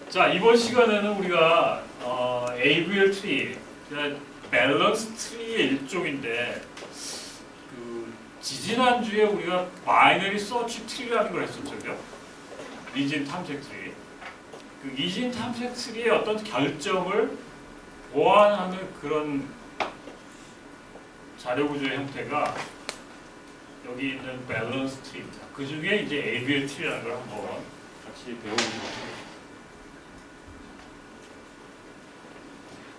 자, 이번 시간에는 우리가 AVL 트리, 밸런스 트리의 일종인데 지지난주에 우리가 바이너리 서치 트리라는 걸 했었죠. 그죠? 이진 탐색 트리. 그 이진 탐색 트리의 어떤 결정을 보완하는 그런 자료 구조의 형태가 여기 있는 밸런스 트리입니다. 그 중에 이제 AVL 트리라는 걸 한번 같이 배워보겠습니다.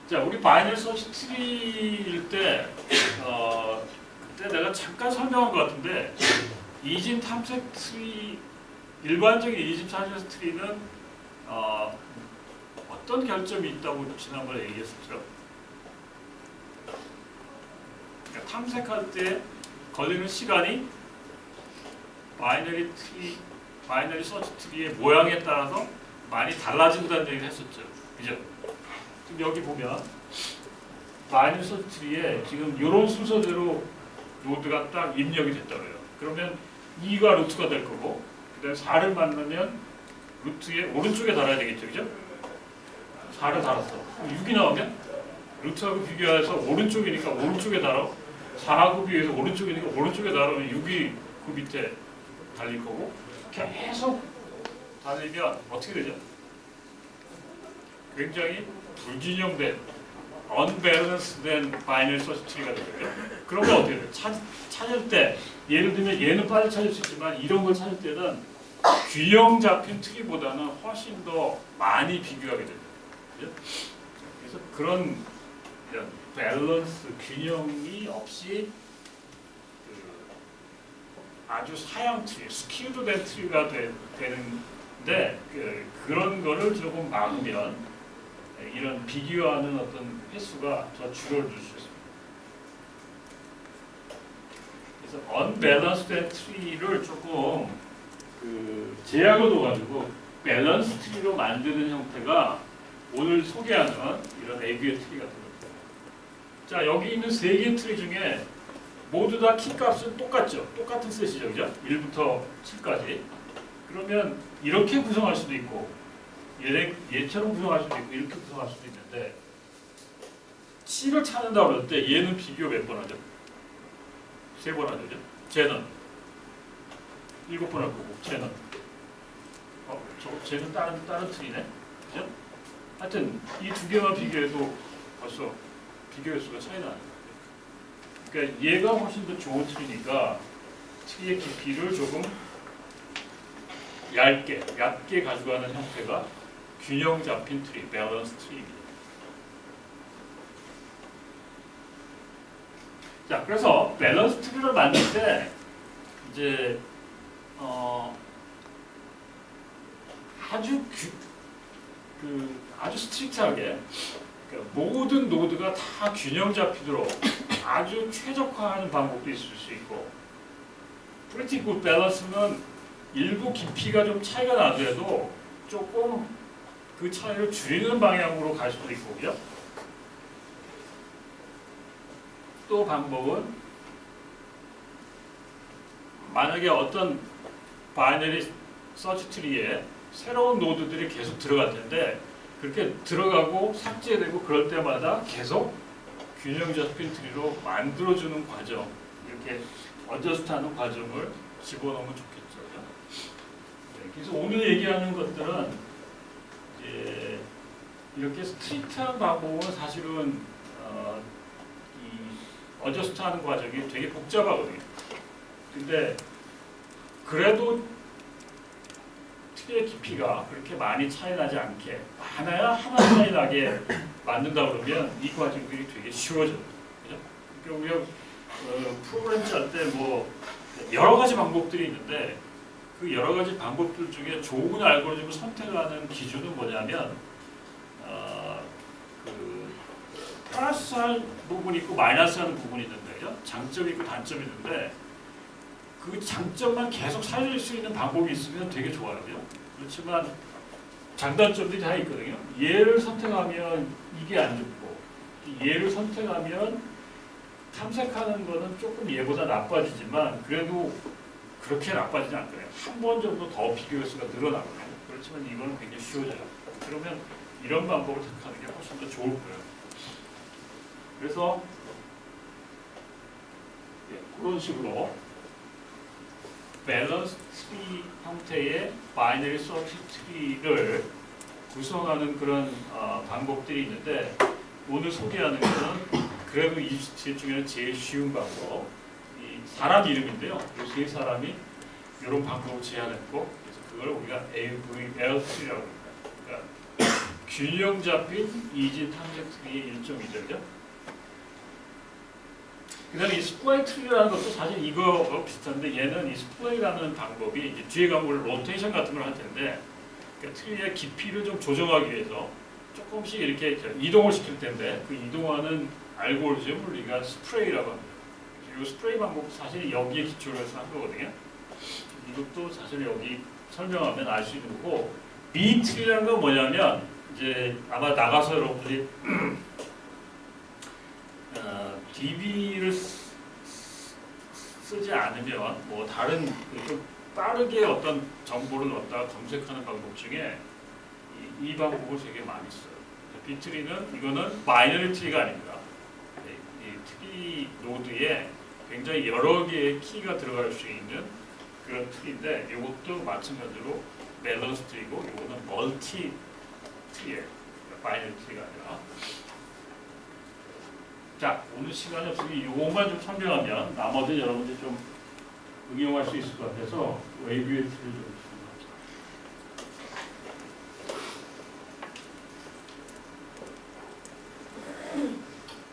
자, 우리 바이너리 서치 트리일 때 그때 내가 잠깐 설명한 것 같은데 이진 탐색 트리, 일반적인 이진 탐색 트리는 어떤 결점이 있다고 지난번에 얘기했었죠. 그러니까 탐색할 때 걸리는 시간이 바이너리 서치 트리의 모양에 따라서 많이 달라진다는 얘기를 했었죠. 그죠? 지금 여기 보면 바이너리 서치 트리에 지금 이런 순서대로 노드가 딱 입력이 됐다고요. 그러면 2가 루트가 될 거고, 그 다음에 4를 만나면 루트의 오른쪽에 달아야 되겠죠. 그죠? 4를 달았어. 6이 나오면 루트하고 비교해서 오른쪽이니까 오른쪽에 달아. 4하고 비교해서 오른쪽이니까 오른쪽에 달아면 6이 그 밑에 달릴 거고, 계속 달리면 어떻게 되죠? 굉장히 불균형된 unbalanced된 바이너리 서치 트리가 되고요. 그러면 어떻게 돼요? 찾을 때 예를 들면 얘는 빨리 찾을 수 있지만 이런 걸 찾을 때는 균형 잡힌 트리보다는 훨씬 더 많이 비교하게 됩니다. 그죠? 그래서 그런 밸런스, 균형이 없이 아주 사양 트리, 스키우드 된 트리가 되는데 그런 거를 조금 막으면 이런 비교하는 어떤 횟수가 더 줄어들 수 있습니다. 그래서 언밸런스된 트리를 조금 제약을 둬가지고 밸런스 트리로 만드는 형태가 오늘 소개하는 이런 AVL 트리 같은 겁니다. 자, 여기 있는 3개의 트리 중에 모두 다 키값은 똑같죠. 똑같은 셋이죠. 그죠? 1부터 7까지. 그러면 이렇게 구성할 수도 있고 얘처럼 구성할 수도 있고 이렇게 구성할 수도 있는데 7을 찾는다고 그럴 때 얘는 비교 몇 번 하죠? 3번 하죠. 그죠? 쟤는 7번 할 거고 쟤는 쟤는 다른 트리네. 그죠? 하여튼 이 두 개만 비교해도 벌써 비교 횟수가 차이 나는 거예요. 그러니까 얘가 훨씬 더 좋은 트리니까 트리의 깊이를 조금 얇게 가져가는 형태가 균형 잡힌 트리, 밸런스 트리입니다. 자, 그래서 밸런스 트리를 만들 때 이제 아주 스트릭트하게 그러니까 모든 노드가 다 균형 잡히도록 아주 최적화하는 방법도 있을 수 있고, pretty good balance는 일부 깊이가 좀 차이가 나더라도 조금 그 차이를 줄이는 방향으로 갈 수도 있고, 그죠? 또 방법은 만약에 어떤 바이너리 서치 트리에 새로운 노드들이 계속 들어갈 텐데 그렇게 들어가고 삭제되고 그럴 때마다 계속 균형 잡힌 트리로 만들어주는 과정, 이렇게 어저스트하는 과정을 집어넣으면 좋겠죠. 네, 그래서 오늘 얘기하는 것들은 이제 이렇게 스트릭트한 방법은 사실은 이 어저스트하는 과정이 되게 복잡하거든요. 근데 그래도 트리의 깊이가 그렇게 많이 차이 나지 않게, 많아야 하나 차이 나게 만든다 그러면 이 과정들이 되게 쉬워져요. 그죠? 그러니까 우리가 프로그램 짤 때 뭐 여러 가지 방법들이 있는데 그 여러 가지 방법들 중에 좋은 알고리즘을 선택하는 기준은 뭐냐면 플러스할 부분이 있고 마이너스하는 부분이 있는데, 그죠? 장점이 있고 단점이 있는데 그 장점만 계속 살릴 수 있는 방법이 있으면 되게 좋아요. 그렇지만 장단점들이 다 있거든요. 얘를 선택하면 이게 안 좋고, 얘를 선택하면 탐색하는 거는 조금 얘보다 나빠지지만 그래도 그렇게 나빠지지 않거든요. 한 번 정도 더 비교 횟수가 늘어나거든요. 그렇지만 이거는 굉장히 쉬워져요. 그러면 이런 방법을 택하는 게 훨씬 더 좋을 거예요. 그래서 그런 식으로 밸런스 트리 형태의 바이너리 서치 트리를 구성하는 그런 방법들이 있는데 오늘 소개하는 것은 그래도 이 중에는 제일 쉬운 방법, 이 사람 이름인데요. 이 세 사람이 이런 방법을 제안했고 그래서 그걸 우리가 AVL3라고 합니다. 그러니까 균형 잡힌 이진 탐색 트리의 일종이죠. 그 다음에 이 스플레이 트리라는 것도 사실 이거 비슷한데 얘는 이 스플레이라는 방법이 이제 뒤에 가면 우리 로테이션 같은 걸 할 텐데 그러니까 트리의 깊이를 좀 조정하기 위해서 조금씩 이렇게 이동을 시킬 텐데 그 이동하는 알고리즘을 우리가 스프레이라고 합니다. 이 스프레이 방법 사실 여기에 기초로 해서 한 거거든요. 이것도 사실 여기 설명하면 알 수 있는 거고 B트리라는 건 뭐냐면 이제 아마 나가서 여러분들이 DB를 쓰지 않으면 뭐 다른 좀 빠르게 어떤 정보를 얻다가 검색하는 방법 중에 이 방법을 되게 많이 써요. B트리는 이거는 바이너리 트리가 아닙니다. 이 트리 노드에 굉장히 여러 개의 키가 들어갈 수 있는 그런 트리인데 이것도 마찬가지로 밸런스 트리고 이거는 멀티 트리예요. 바이너리 트리가 아니라. 자, 오늘 시간이 없으니 이것만 좀 설명하면 나머지 여러분들이 좀 응용할 수 있을 것 같아서 AVL 트리를 좀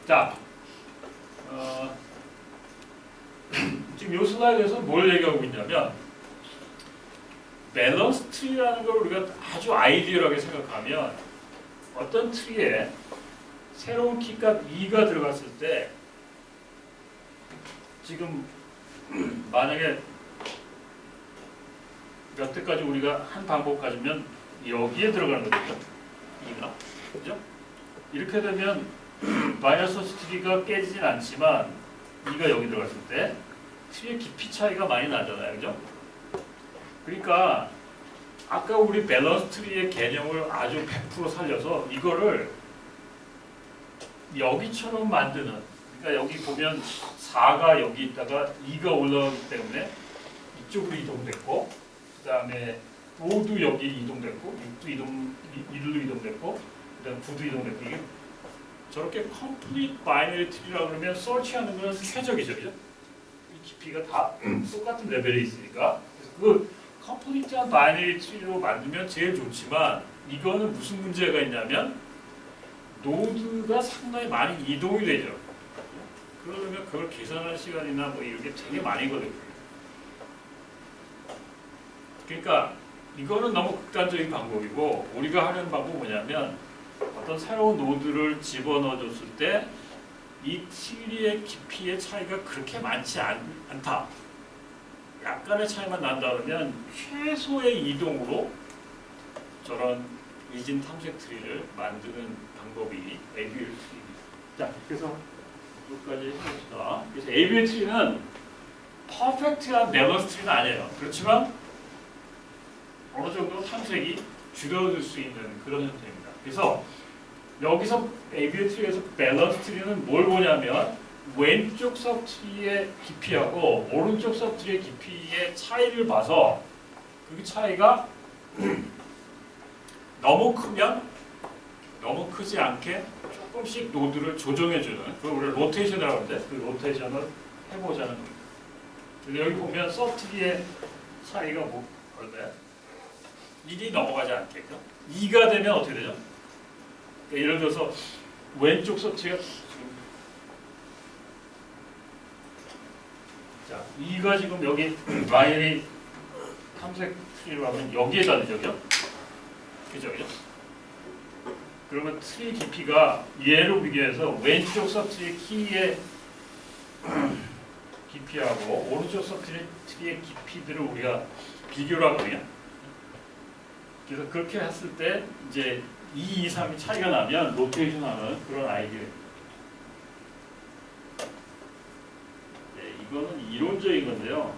자, 지금 이 슬라이드에서 뭘 얘기하고 있냐면 밸런스 트리라는 걸 우리가 아주 아이디어하게 생각하면 어떤 트리에 새로운 키값 2가 들어갔을 때 지금 만약에 몇 대까지 우리가 한 방법 가지면 여기에 들어가는 거죠. 2가. 그죠? 이렇게 되면 마이너스 트리가 깨지진 않지만 2가 여기 들어갔을 때 트리의 깊이 차이가 많이 나잖아요. 그죠? 그러니까 아까 우리 밸런스 트리의 개념을 아주 100% 살려서 이거를 여기처럼 만드는, 그러니까 여기 보면 4가 여기 있다가 2가 올라오기 때문에 이쪽으로 이동됐고 그 다음에 5도 여기 이동됐고 6도 1로 이동됐고 그 다음에 9도 이동됐고 이게 저렇게 complete binary tree라고 그러면 서치하는 건 최적이죠. 그죠? 이 깊이가 다 똑같은 레벨에 있으니까 그 complete한 binary tree로 만들면 제일 좋지만 이거는 무슨 문제가 있냐면 노드가 상당히 많이 이동이 되죠. 그러려면 그걸 계산하는 시간이나 뭐 이런 게 되게 많이 걸려요. 그러니까 이거는 너무 극단적인 방법이고 우리가 하는 방법은 뭐냐면 어떤 새로운 노드를 집어넣어줬을 때 이 트리의 깊이의 차이가 그렇게 많지 않다. 약간의 차이만 난다 그러면 최소의 이동으로 저런 이진 탐색 트리를 만드는 방법이 AVL 트리입니다. 자, 그래서 여기까지 해봅시다. 그래서 AVL 트리는 퍼펙트한 밸런스 트리는 아니에요. 그렇지만 어느 정도 탐색이 줄여들 수 있는 그런 형태입니다. 그래서 여기서 AVL 트리에서 밸런스 트리는 뭘 보냐면 왼쪽 서브트리의 깊이하고 오른쪽 서브트리의 깊이의 차이를 봐서 그 차이가 너무 크면 너무 크지 않게 조금씩 노드를 조정해주는 그걸 우리가 로테이션이라고 하는데 그 로테이션을 해보자는 겁니다. 여기 보면 서브트리의 차이가 뭐 얼마야? 1이 넘어가지 않겠죠? 2가 되면 어떻게 되죠? 그러니까 예를 들어서 왼쪽 서브트리가 자, 2가 지금 여기 바이너리 탐색 트리로 하면 여기에다 되죠, 그죠? 그죠? 그러면 트리 깊이가 얘로 비교해서 왼쪽 서브트리 키의 깊이하고 오른쪽 서브트리의 깊이들을 우리가 비교를 하거든요. 그래서 그렇게 했을 때 이제 2, 2, 3이 차이가 나면 로테이션하는 그런 아이디어입니다. 네, 이거는 이론적인 건데요.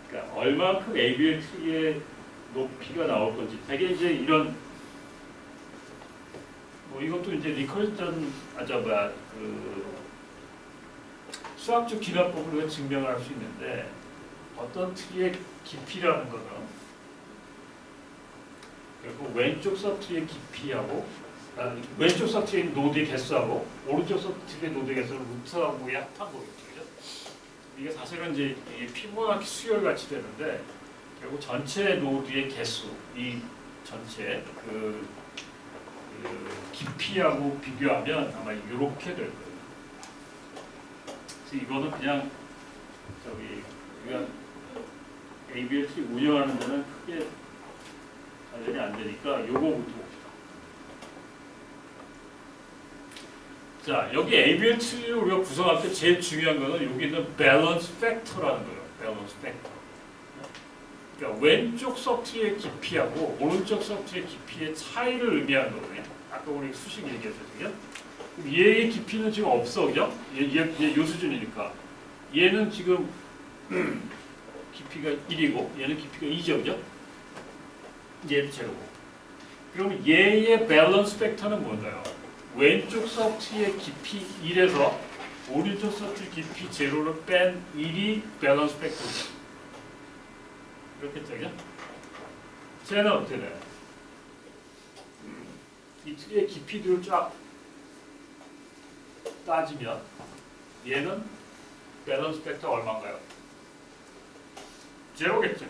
그러니까 얼마큼 AVL 트리의 높이가 나올 건지 되게 이제 이런 뭐 이것도 이제 리커전 그 수학적 기납법으로 증명을 할 수 있는데 어떤 트리의 깊이라는 거는 결국 왼쪽 서트리의 깊이하고 왼쪽 서트리의 노드의 개수하고 오른쪽 서트리의 노드의 개수를 루트하고의 합한거겠죠. 이게 사실은 이제 피보나치 수열 같이 되는데 결국 전체 노드의 개수, 이 전체 그 깊이하고 비교하면 아마 이렇게 될 거예요. 그래서 이거는 그냥 우리가 ABLT 운영하는 데는 크게 관련이 안 되니까 요거부터 봅시다. 자, 여기 ABLT를 우리가 구성할 때 제일 중요한 거는 여기 있는 밸런스 팩터라는 거예요. 밸런스 팩터. 그러니까 왼쪽 서트리의 깊이하고 오른쪽 서트리의 깊이의 차이를 의미하는 거거든요. 아까 우리 수식 얘기했었죠. 얘의 깊이는 지금 없어, 그죠? 얘 요 수준이니까. 얘는 지금 깊이가 1이고 얘는 깊이가 2죠, 그죠? 얘도 제로고. 그럼 얘의 밸런스 팩터는 뭔가요? 왼쪽 서트의 깊이 1에서 오른쪽 서트 깊이 제로를 뺀 1이 밸런스 팩터죠. 그렇겠죠, 그죠? 쟤는 어떻게 돼요? 이 트리의 깊이들을 쫙 따지면 얘는 밸런스 팩터 얼마인가요? 제로겠죠.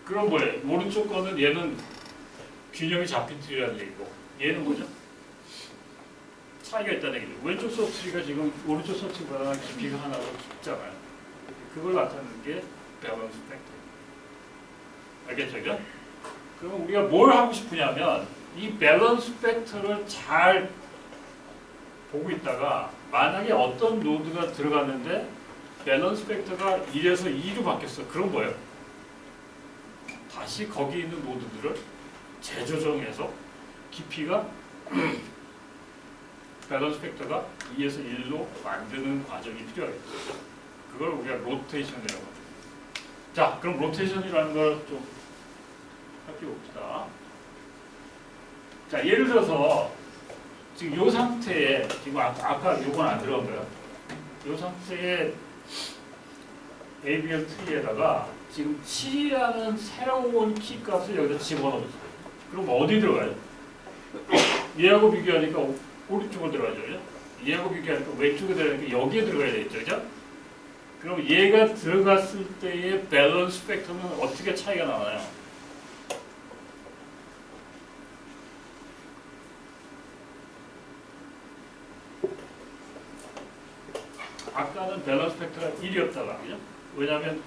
그럼 뭐예요? 오른쪽 거는 얘는 균형이 잡힌 트리라는 얘기고 얘는 뭐죠? 차이가 있다는 얘기죠. 왼쪽 서트리가 지금 오른쪽 서트리보다 깊이가 하나로 깊잖아요. 그걸 나타내는 게 밸런스 팩터. 알겠죠? 그죠? 그럼 우리가 뭘 하고 싶으냐면 이 밸런스 팩터를 잘 보고 있다가 만약에 어떤 노드가 들어갔는데 밸런스 팩터가 1에서 2로 바뀌었어. 그럼 뭐예요? 다시 거기 있는 노드들을 재조정해서 깊이가 밸런스 팩터가 2에서 1로 만드는 과정이 필요하겠죠. 그걸 우리가 로테이션이라고 합니다. 자, 그럼 로테이션이라는 걸 좀 살펴봅시다. 자, 예를 들어서 지금 이 상태에 지금 아까 요건 안 들어간 거예요. 이 상태에 ABL 트리에다가 지금 7이라는 새로운 키 값을 여기다 집어넣었어요. 그럼 어디 들어가요? 얘하고 비교하니까 오른쪽으로 들어가죠. 얘하고 비교하니까 왼쪽에 들어가니까 여기에 들어가야 되겠죠. 그죠? 그럼 얘가 들어갔을 때의 밸런스 팩터는 어떻게 차이가 나나요? 아까는 밸런스 팩터가 1이었다가, 그죠? 왜냐하면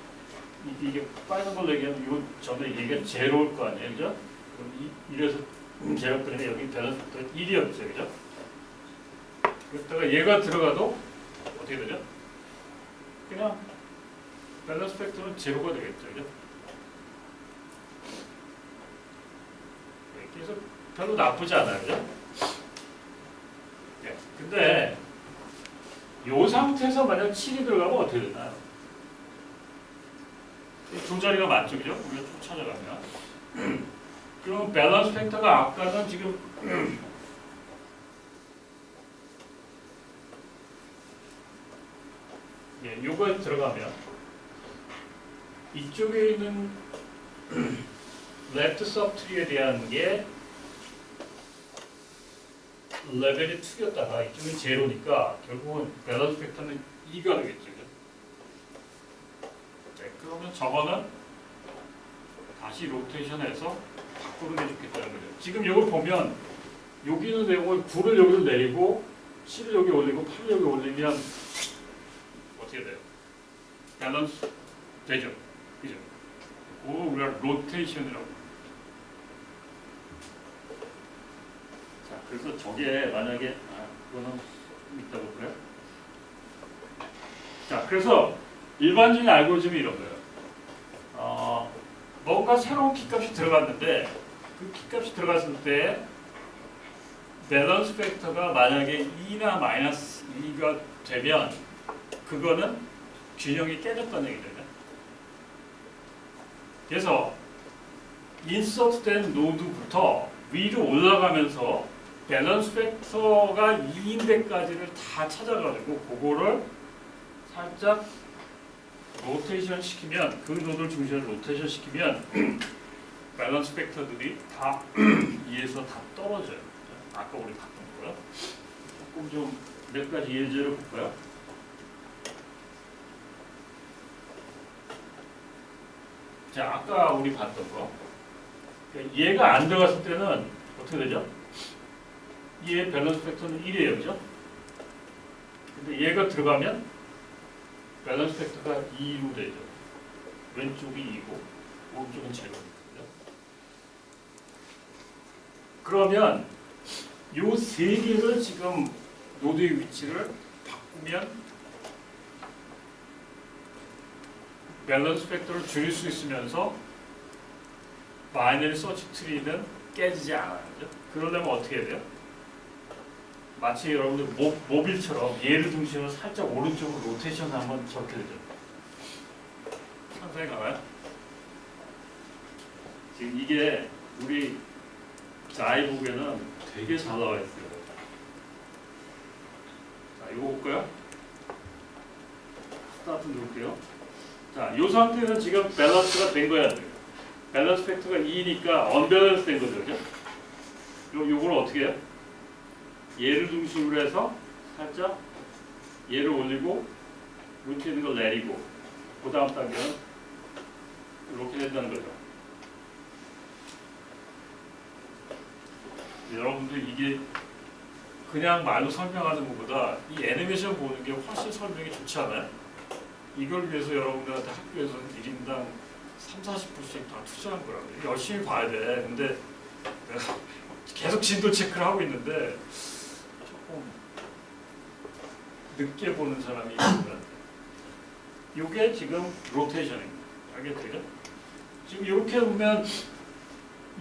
이게 빨간 걸로 얘기하면 이 전에 얘기가 제로일 거 아니에요, 그죠? 그럼 1에서 제로 때문에 여기 밸런스 팩터가 1이었죠, 그죠? 그랬다가 얘가 들어가도 어떻게 되죠? 그냥 밸런스 팩터는 제로가 되겠죠, 그죠? 그래서 별로 나쁘지 않아요, 그죠? 네. 근데 이 상태에서 만약 7이 들어가면 어떻게 되나요? 두 자리가 맞죠, 그죠? 우리가 쭉 찾아가면. 그럼 밸런스 팩터가 아까는 지금 예, 요거에 들어가면 이쪽에 있는 레프트 서브트리에 대한 게 레벨이 2였다가 이쪽은 제로니까 결국은 밸런스 팩터는 2가 되겠죠. 네, 그러면 저거는 다시 로테이션해서 바꾸는 게 좋겠다는 거죠. 지금 이걸 보면 여기 있는 내용을 9를 여기로 내리고 7을 여기 올리고 8을 여기 올리면 어떻게 돼요? 밸런스 되죠? 그죠? 그거 우리가 로테이션이라고. 자, 그래서 저게 만약에 그거는 있다고 그래요? 자, 그래서 일반적인 알고리즘이 이런 거예요. 뭔가 새로운 키값이 들어갔는데 그 키값이 들어갔을 때 밸런스 팩터가 만약에 2나 마이너스 2가 되면 그거는 균형이 깨졌다는 얘기잖아요. 그래서 인서트된 노드부터 위로 올라가면서 밸런스 팩터가 2인데까지를 다 찾아가지고 그거를 살짝 로테이션 시키면 그 노드 중심을 로테이션 시키면 밸런스 팩터들이 다 2에서 다 떨어져요. 아까 우리 봤던 거요. 조금 좀 몇 가지 예제를 볼까요? 자, 아까 우리 봤던 거. 얘가 안 들어갔을 때는 어떻게 되죠? 얘의 밸런스 팩터는 1이에요, 그죠? 근데 얘가 들어가면 밸런스 팩터가 2로 되죠. 왼쪽이 2고 오른쪽은 제로입니다. 그러면 요 세 개를 지금 노드의 위치를 바꾸면 밸런스 팩터를 줄일 수 있으면서 바이너리 서치 트리는 깨지지 않아요. 그죠? 그러려면 어떻게 해야 돼요? 마치 여러분들 모빌처럼 얘를 중심으로 살짝 오른쪽으로 로테이션 하면 저렇게 되죠. 상상이 가나요? 지금 이게 우리 자이북에는 되게 잘 나와 있어요. 자, 이거 볼까요? 스타트 누를게요. 자, 이 상태는 지금 밸런스가 된 거야. 밸런스 팩터가 2니까 언밸런스 된 거죠. 그죠? 요걸 어떻게 해요? 얘를 중심으로 해서 살짝 얘를 올리고 이렇게 있는 걸 내리고 그 다음 단계는 이렇게 된다는 거죠. 여러분들 이게 그냥 말로 설명하는 것보다 이 애니메이션 보는 게 훨씬 설명이 좋지 않아요? 이걸 위해서 여러분들한테 학교에서 1인당 30-40%씩 다 투자한 거라고. 열심히 봐야 돼. 근데 내가 계속 진도 체크를 하고 있는데 조금 늦게 보는 사람이 있으면 이게 지금 로테이션입니다. 알겠죠? 지금 이렇게 보면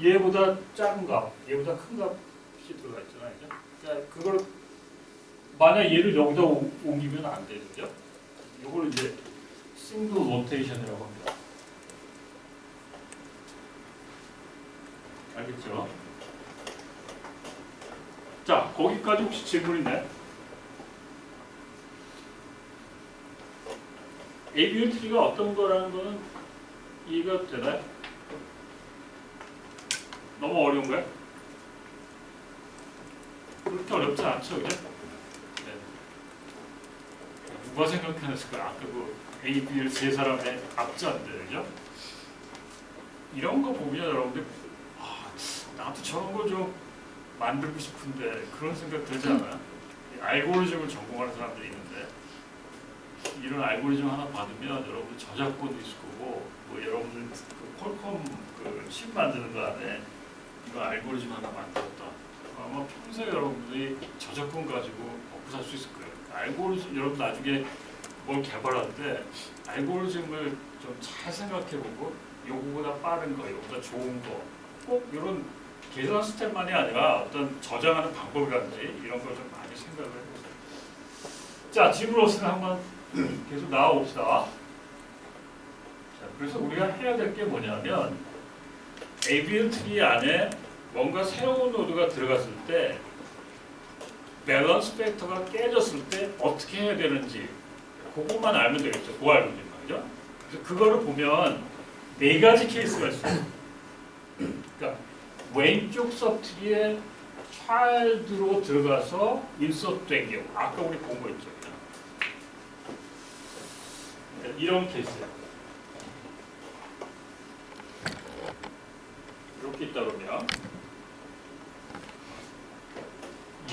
얘보다 작은 값, 얘보다 큰 값이 들어가 있잖아요. 그러니까 그걸 만약 얘를 여기다 옮기면 안 되죠. 이걸 이제 싱글 로테이션이라고 합니다. 알겠죠? 자, 거기까지 혹시 질문 있나요? ABL 트리가 어떤 거라는 거는 이해가 되나요? 너무 어려운가요? 그렇게 어렵지 않죠, 그죠? 네. 누가 생각해냈을까요? 아까 그 ABL 세 사람의 앞자인데, 그죠? 이런 거 보면 여러분들 나도 저런 거 좀 만들고 싶은데 그런 생각 들지 않아요? 알고리즘을 전공하는 사람들이 있는데 이런 알고리즘 하나 받으면 여러분들 저작권도 있을 거고 뭐 여러분들 그 퀄컴 그 칩 만드는 거 안에 이거 알고리즘 하나 만들었다. 아마 평소에 여러분들이 저작권 가지고 먹고 살 수 있을 거예요. 알고리즘 여러분 나중에 뭘 개발할 때 알고리즘을 좀 잘 생각해보고 요거보다 빠른 거, 요거보다 좋은 거 꼭 이런 계산 스텝만이 아니라 어떤 저장하는 방법이라든지 이런 걸 좀 많이 생각을 해보세요. 자, 지브로스는 한번 계속 나와봅시다. 자, 그래서 우리가 해야 될 게 뭐냐면 ABL 트리 안에 뭔가 새로운 노드가 들어갔을 때 밸런스 팩터가 깨졌을 때 어떻게 해야 되는지 그것만 알면 되겠죠. 그 알고리즘 말이죠. 그래서 그거를 보면 네 가지 케이스가 있어요. 그러니까 왼쪽 서트리에 차일드로 들어가서 인서트된 경우 아까 우리 본 거 있죠. 그러니까 이런 케이스예요. 이렇게 있다 그러면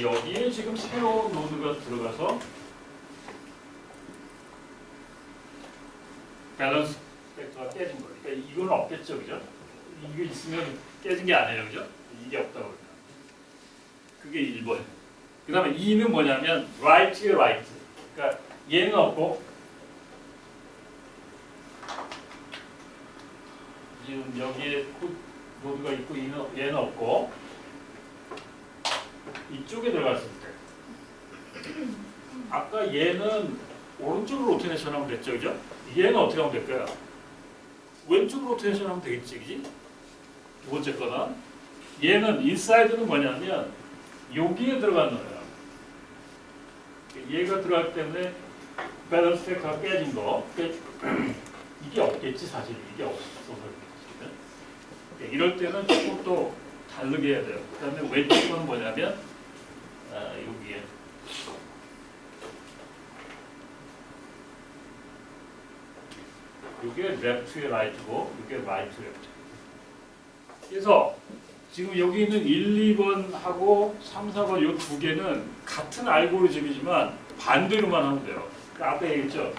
여기에 지금 새로운 노드가 들어가서 밸런스 팩터가 깨진 거예요. 그러니까 이건 없겠죠, 그죠? 이게 있으면 깨진 게 아니에요, 그죠? 이게 없다고 그러면. 그게 1번. 그 다음에 2는 뭐냐면 right에 right. 그러니까 얘는 없고 지금 여기에 노드가 있고 얘는 없고 이쪽에 들어갔을 때 아까 얘는 오른쪽으로 로테이션 하면 됐죠, 그죠? 얘는 어떻게 하면 될까요? 왼쪽으로 로테이션 하면 되겠지, 그지? 두 번째 거는 얘는 인사이드는 뭐냐면 여기에 들어가는 거예요. 얘가 들어가기 때문에 밸런스 팩터가 깨진 거. 이게 없겠지 사실. 이게 없어서 그렇지. 이럴 때는 조금 또 다르게 해야 돼요. 그 다음에 왼쪽 거는 뭐냐면 여기에 이게 레프트에 라이트고 이게 라이트 레프트. 그래서 지금 여기 있는 1, 2번하고 3, 4번 이 두 개는 같은 알고리즘이지만 반대로만 하면 돼요. 그러니까 앞에 얘기했죠.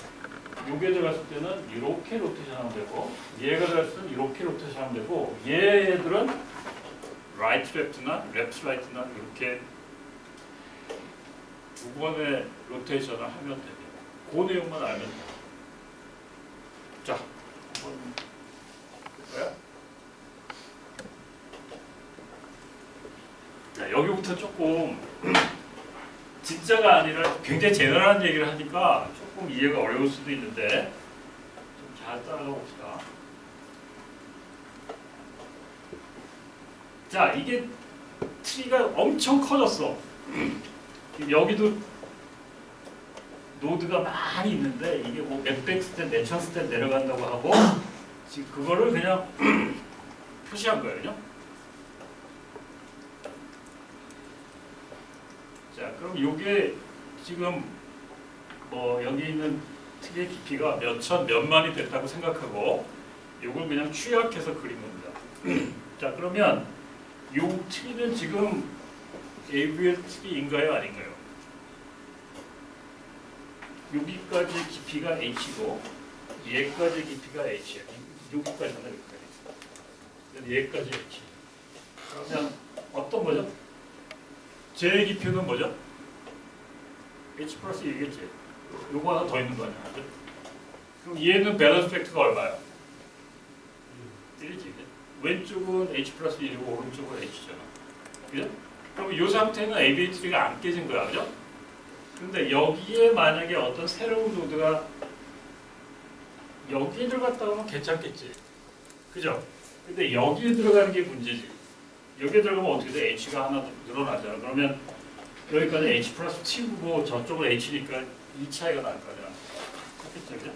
요게 들어갔을 때는 이렇게 로테이션 하면 되고 얘가 들어갔을 때는 이렇게 로테이션 하면 되고 얘들은 라이트 레프트나 레프트 라이트나 이렇게 두 번의 로테이션을 하면 돼요. 그 내용만 알면 돼요. 자, 한번 볼까요? 자, 여기부터 조금 진짜가 아니라 굉장히 제너럴한 얘기를 하니까 조금 이해가 어려울 수도 있는데 좀 잘 따라가 봅시다. 자, 이게 트리가 엄청 커졌어. 여기도 노드가 많이 있는데 이게 뭐 몇백 스텝, 몇천 스텝 내려간다고 하고 지금 그거를 그냥 표시한 거예요. 그죠? 자, 그럼 이게 지금 뭐 여기 있는 트리의 깊이가 몇천, 몇만이 됐다고 생각하고 이걸 그냥 취약해서 그린 겁니다. 자, 그러면 이 트리는 지금 AVL 트리인가요? 아닌가요? 여기까지 깊이가 H고 얘까지 깊이가 H예요. 여기까지나 여기까지. 얘까지 H. 그러면 어떤 거죠? 제 깊이는 뭐죠? H 플러스 1겠지. 요거 하나 더 있는 거 아니야? 그죠? 그럼 얘는 밸런스 팩터가 얼마야? 1이지. 왼쪽은 H 플러스 1이고 오른쪽은 H잖아. 그죠? 그럼 이 상태는 ABA 트리가 안 깨진 거야. 그죠? 근데 여기에 만약에 어떤 새로운 노드가 여기에 들어갔다 오면 괜찮겠지. 그죠? 근데 여기에 들어가는 게 문제지. 여기에 들어가면 어떻게 돼? H가 하나 늘어나잖아. 그러면 여기까지 H 플러스 T고 저쪽은 H니까 이 차이가 날 거잖아. 그렇겠죠? 그죠?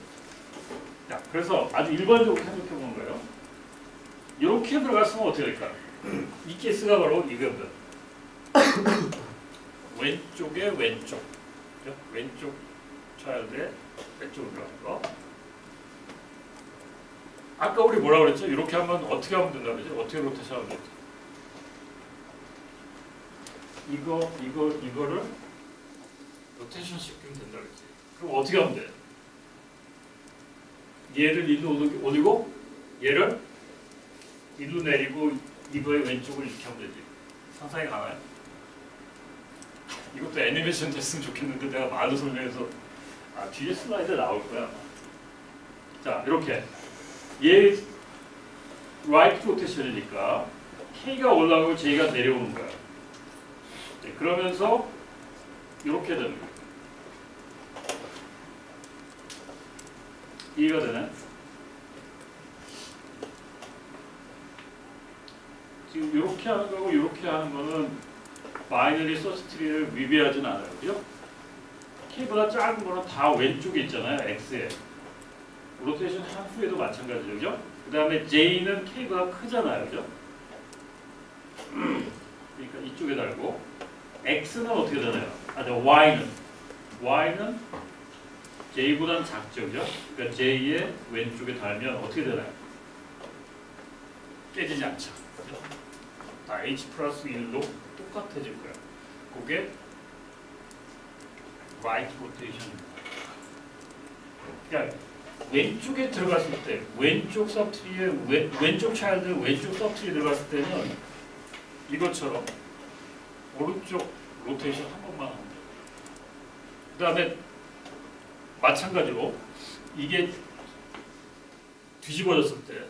자, 그래서 아주 일반적으로 생각해 보는 거예요. 이렇게 들어갔으면 어떻게 될까? 이 케이스가 바로 이거거든. 왼쪽에 왼쪽. 왼쪽 차일드에 왼쪽으로 들어가는 거. 아까 우리 뭐라고 그랬죠? 이렇게 하면 어떻게 하면 된다고 그랬죠? 어떻게 로테이션 하면 됐죠? 이거를 로테이션 시키면 된다고 그랬지. 그럼 어떻게 하면 돼? 얘를 일로 올리고 얘를 일로 내리고 이거의 왼쪽을 이렇게 하면 되지. 상상이 가나요? 이것도 애니메이션 됐으면 좋겠는데 내가 말로 설명해서 뒤에 슬라이드 나올 거야. 자, 이렇게 얘 라이트 로테이션이니까 K가 올라가고 J가 내려오는 거야. 네, 그러면서 이렇게 되는 거야. 이해가 되나요? 지금 이렇게 하는 거고 이렇게 하는 거는 바이너리 서치 트리를 위배하진 않아요. 그죠? K보다 작은 거는 다 왼쪽에 있잖아요. X에. 로테이션 함수에도 마찬가지죠. 그죠? 그 다음에 J는 K보다 크잖아요. 그죠? 그러니까 이쪽에 달고 X는 어떻게 되나요? Y는 J보다는 작죠. 그죠? 그러니까 J의 왼쪽에 달면 어떻게 되나요? 깨지지 않죠. 그죠? 다 H 플러스 1로 똑같아질 거야. 그게 right rotation입니다. 그러니까 왼쪽에 들어갔을 때 왼쪽 서브트리에 왼쪽 차일드 왼쪽 서브트리에 들어갔을 때는 이것처럼 오른쪽 로테이션 한 번만 하면 돼요. 그 다음에 마찬가지로 이게 뒤집어졌을 때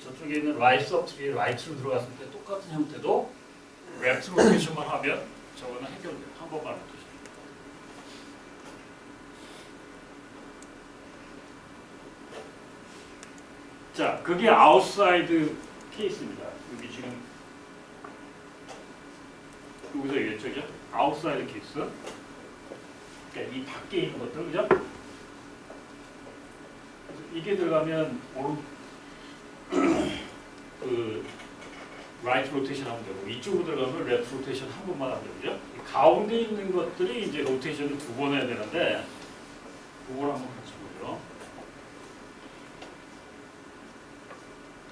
저쪽에 있는 라이트 서브트리에 라이트로 들어갔을 때 똑같은 형태도 레프트 로테이션만 하면 저거는 해결돼요. 한 번만 로테이션. 자, 그게 아웃사이드 케이스입니다. 여기 지금 여기서 얘기했죠, 그죠? 아웃사이드 케이스. 그러니까 이 밖에 있는 것들, 그죠? 그래서 이게 들어가면 그 라이트 로테이션 하면 되고 이쪽으로 들어가면 레프트 로테이션 한 번만 하면 되죠. 가운데 있는 것들이 이제 로테이션을 두 번 해야 되는데 그걸 한번 같이 보죠.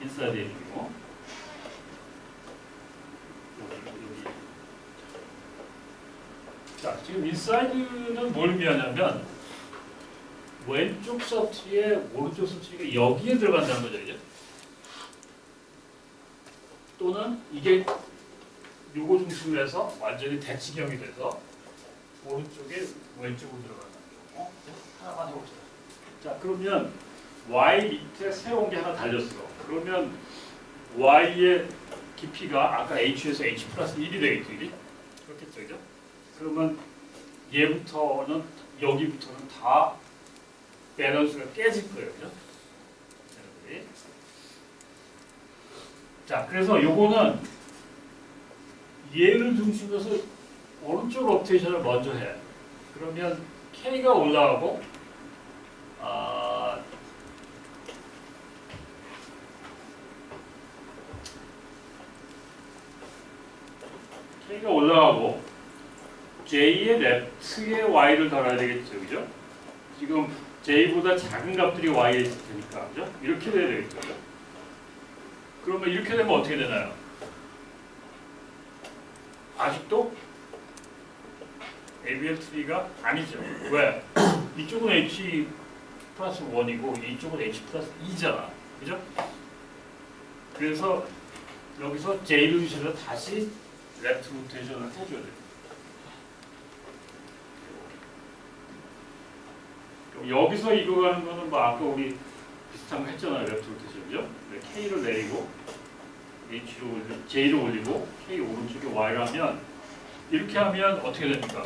인사이드 에이밍이고 여기. 자, 지금 인사이드는 뭘 의미하냐면 왼쪽 서치에 오른쪽 서치가 여기에 들어간다는 거죠, 이제. 또는 이게 요거 중심으로 해서 완전히 대치경이 돼서 오른쪽에 왼쪽으로 들어간다는 거. 하나만 해봅시다. 자, 그러면 Y 밑에 새로운 게 하나 달렸어. 그러면 Y의 깊이가 아까 H에서 H 플러스 1이 되겠죠, 이게? 그렇겠죠, 그죠? 그러면 얘부터는 여기부터는 다 밸런스가 깨질 거예요, 그죠? 자, 그래서 요거는 얘를 중심으로 해서 오른쪽 로테이션을 먼저 해. 그러면 K가 올라가고 K가 올라가고 J의 레프트에 Y를 달아야 되겠죠, 그죠? 지금 J보다 작은 값들이 Y에 있을 테니까, 그죠? 이렇게 돼야 되겠죠, 그죠? 그러면 이렇게 되면 어떻게 되나요? 아직도 ABL 트리가 아니죠. 왜? 이쪽은 H 플러스 1이고 이쪽은 H 플러스 2잖아. 그죠? 그래서 여기서 J를 주셔서 다시 레프트 로테이션을 해줘야 돼요. 여기서 이거 가는 거는 뭐 아까 우리 비슷한 거 했잖아요. 레프트 로테이션이죠. K를 내리고 H로 올리고 J를 올리고 K 오른쪽에 Y를 하면 이렇게 하면 어떻게 됩니까?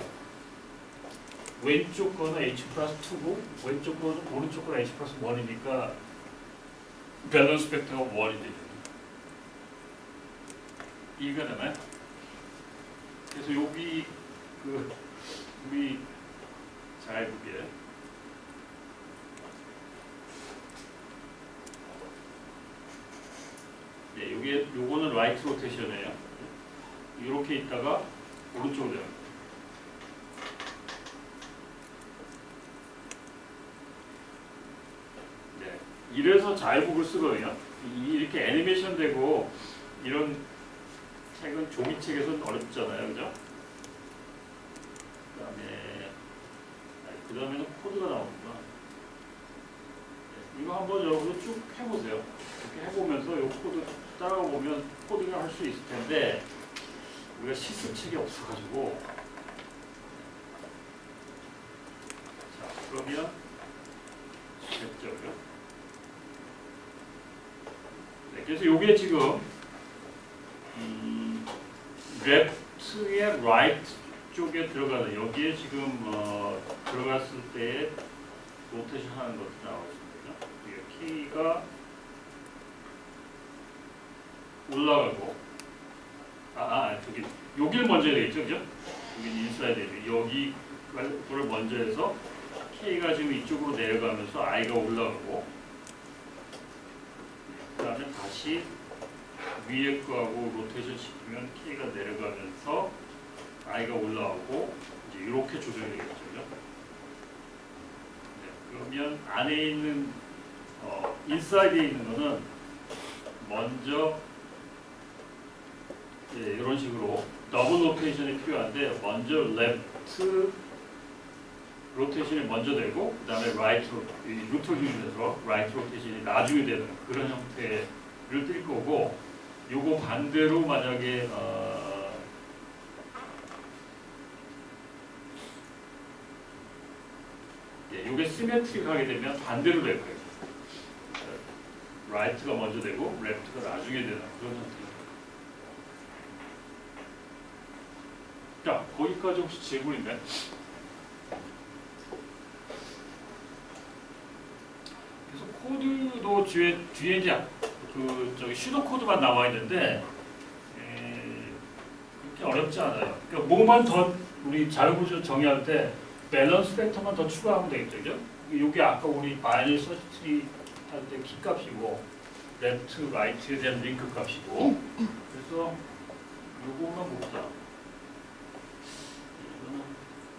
왼쪽 거는 H 플러스 2고 왼쪽 거는 오른쪽 거는 H 플러스 1이니까 밸런스 팩터가 1이 되죠. 이해가 되나요? 그래서 여기 우리 잘 보게 네, 요거는 라이트 로테이션이에요. 이렇게 있다가 오른쪽으로 돼요. 네, 이래서 자유북을 쓰거든요. 이렇게 애니메이션 되고 이런 책은 종이책에서는 어렵잖아요, 그죠? 그 다음에는 코드가 나오는구나. 네, 이거 한번 여러분 쭉 해보세요. 이렇게 해보면서 이 코드 따라가 보면 코딩을 할 수 있을 텐데 우리가 실습책이 없어가지고. 자, 그러면 됐죠? 네, 그래서 이게 지금 레프트의 라이트 쪽에 들어가는 여기에 지금 들어갔을 때 로테이션 하는 것도 나오고 있습니다. K가 올라가고 저기 여기를 먼저 해야 되겠죠, 그죠? 여기는 인사이드 여기 거를 먼저 해서 K가 지금 이쪽으로 내려가면서 I가 올라가고 그 다음에 다시 위에 거하고 로테이션 시키면 K가 내려가면서 I가 올라오고 이제 이렇게 조정이 되겠죠, 그죠? 네, 그러면 안에 있는 인사이드에 있는 거는 먼저 이런 식으로 더블 로테이션이 필요한데 먼저 레프트 로테이션이 먼저 되고 그 다음에 라이트 루터 기준에서 라이트 로테이션이 나중에 되는 그런 형태를 띌 거고 요거 반대로 만약에 요게 시메트릭하게 되면 반대로 될 거예요. 라이트가 먼저 되고 레프트가 나중에 되는 그런 형태입니다. 자, 거기까지 혹시 질문인가요? 그래서 코드도 뒤에 이제 그 저기 슈도 코드만 나와 있는데 그렇게 어렵지 않아요. 그러니까 뭐만 더 우리 자유구조 정의할 때 밸런스 팩터만 더 추가하면 되겠죠, 그죠? 이게 아까 우리 바이너리 서치 트리 할 때 키 값이고 레프트, 라이트에 대한 링크 값이고 그래서 요거만 봅시다.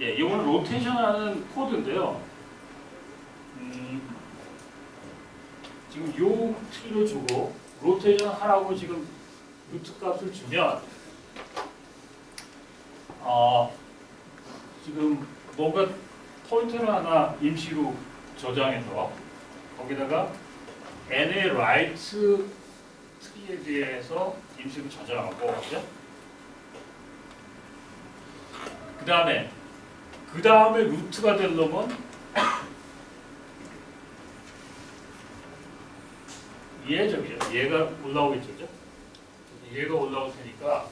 예, 이거는 로테이션하는 코드인데요. 지금 요 트리를 주고 로테이션 하라고 지금 루트 값을 주면 지금 뭔가 포인터를 하나 임시로 저장해서 거기다가 n의 라이트 트리에 대해서 임시로 저장하고 그죠? 그 다음에 루트가 될 놈은 얘가 올라오겠죠, 그죠? 얘가 올라올 테니까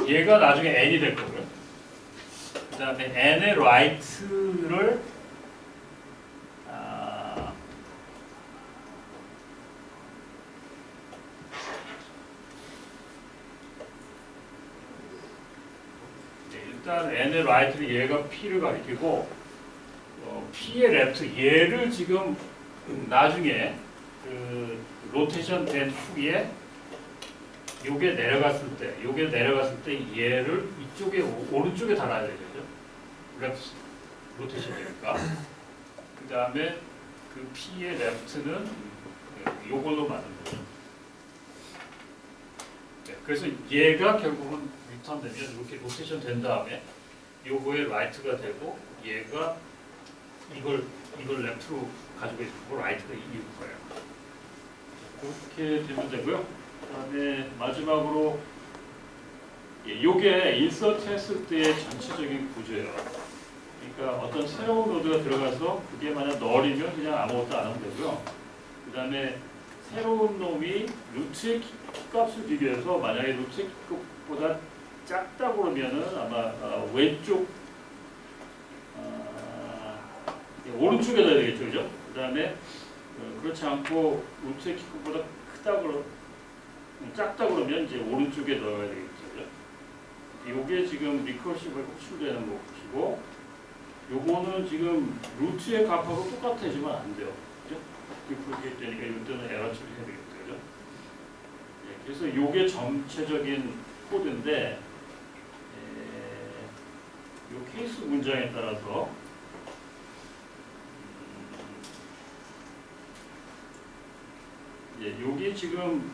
얘가 나중에 n이 될 거고요. 그 다음에 n의 right를 일단 n의 right를 얘가 p를 가리키고 p의 left 얘를 지금 나중에 그 로테이션 된 후에 요게 내려갔을 때 얘를 이쪽에 오른쪽에 달아야 되죠. 랩트 로테이션 되니까. 그 다음에 그 P의 랩트는 요걸로 만든 거죠. 네, 그래서 얘가 결국은 리턴되면 이렇게 로테이션 된 다음에 요거의 라이트가 되고 얘가 이걸 랩트로 가지고 있고 라이트가 이길 거예요. 그렇게 되면 되고요. 그다음에 마지막으로 요게 인서트 했을 때의 전체적인 구조예요. 그러니까 어떤 새로운 노드가 들어가서 그게 만약 널이면 그냥 아무것도 안 하면 되고요. 그 다음에 새로운 놈이 루트의 키값을 비교해서 만약에 루트의 키값보다 작다 그러면은 아마 왼쪽 오른쪽에 둬야 되겠죠, 그죠? 그 다음에 그렇지 않고 루트의 키값보다 작다 그러면 이제 오른쪽에 넣어야 되겠죠. 요게 지금 리커시브에 호출되는 것이고 요거는 지금 루트의 값하고 똑같아지면 안 돼요. 그죠? 그렇게 되니까 이때는 에러 처리해야 되겠죠. 그죠? 예, 그래서 요게 전체적인 코드인데 요 케이스 문장에 따라서 요게 지금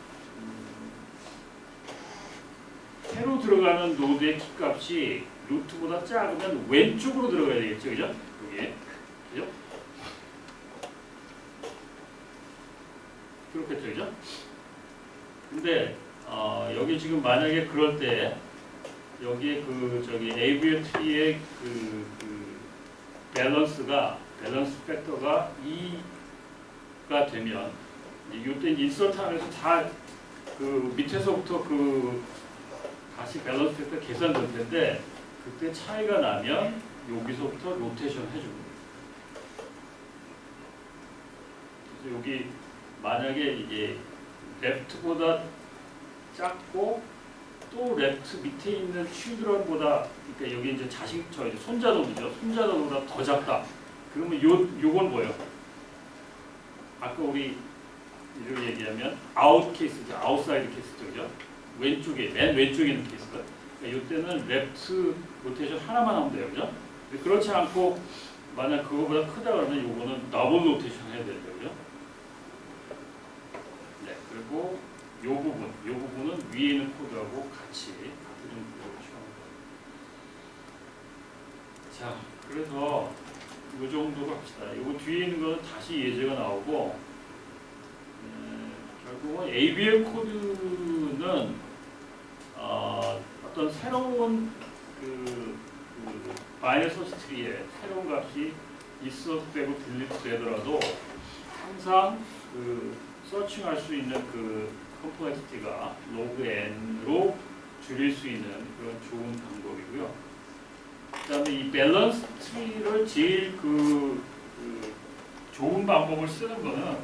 새로 들어가는 노드의 키값이 루트보다 작으면 왼쪽으로 들어가야 되겠죠, 그죠? 여기에, 그죠? 그렇겠죠, 그죠? 근데 여기 지금 만약에 그럴 때 여기에 AVL 트리의 밸런스 팩터가 2가 되면 이때 인서트 하면서 다 그 밑에서부터 다시 밸런스 팩터 계산될 텐데 그때 차이가 나면 여기서부터 로테이션 해줍니다. 그래서 여기 만약에 이게 레프트보다 작고 또 레프트 밑에 있는 튜드런보다 그러니까 여기 이제 손자동이죠. 손자동보다 더 작다. 그러면 요건 뭐예요? 아까 우리 이렇게 얘기하면 아웃 케이스죠. 아웃사이드 케이스죠. 그죠? 맨 왼쪽에 있는 케이스가. 그러니까 이때는 랩트 로테이션 하나만 하면 돼요. 그죠? 그렇지 않고 만약 그거보다 크다 그러면 요거는 더블 로테이션 해야 되죠. 그죠? 네. 그리고 요 부분은 위에 있는 코드하고 같은 코드로 취합니다. 자, 그래서 요 정도로 합시다. 요거 뒤에 있는 거는 다시 예제가 나오고 결국은 ABL 코드는 어떤 새로운 바이너리 소스 트리에 새로운 값이 있어도 되고 딜리트 되더라도 항상 서칭할 수 있는 컴플렉시티가 로그 n으로 줄일 수 있는 그런 좋은 방법이고요. 그 다음에 이 밸런스 트리를 제일 좋은 방법을 쓰는 거는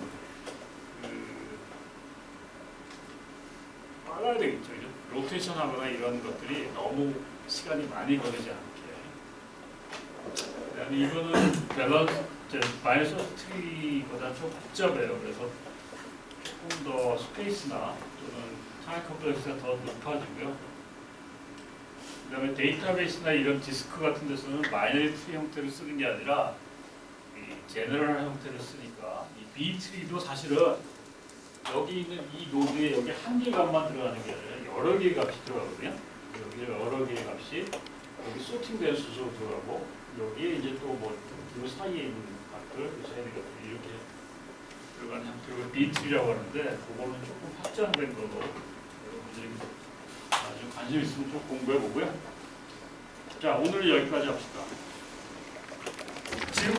빨라야 되겠죠. 그죠? 로테이션 하거나 이런 것들이 너무 시간이 많이 걸리지 않게. 그다음에 이거는 밸런스, 마이너스 소스 트리보다 좀 복잡해요. 그래서 조금 더 스페이스나 또는 타임 컴플렉스가 더 높아지고요. 그다음에 데이터베이스나 이런 디스크 같은 데서는 마이너리 트리 형태를 쓰는 게 아니라 이 제너럴 형태를 쓰니까 이 B 트리도 사실은 여기 있는 이 노드에 여기 한 개 값만 들어가는 게 아니라 여러 개의 값이 들어가거든요. 여기 여러 개의 값이 여기 소팅된 수식으로 들어가고 여기에 이제 또 뭐 이 사이에 있는 값들, 이 사이에 있는 값들 이렇게 들어가는 형태로 B 트리라고 하는데 그거는 조금 확장된 거고 여러분들이 아주 관심 있으면 좀 공부해 보고요. 자, 오늘 여기까지 합시다.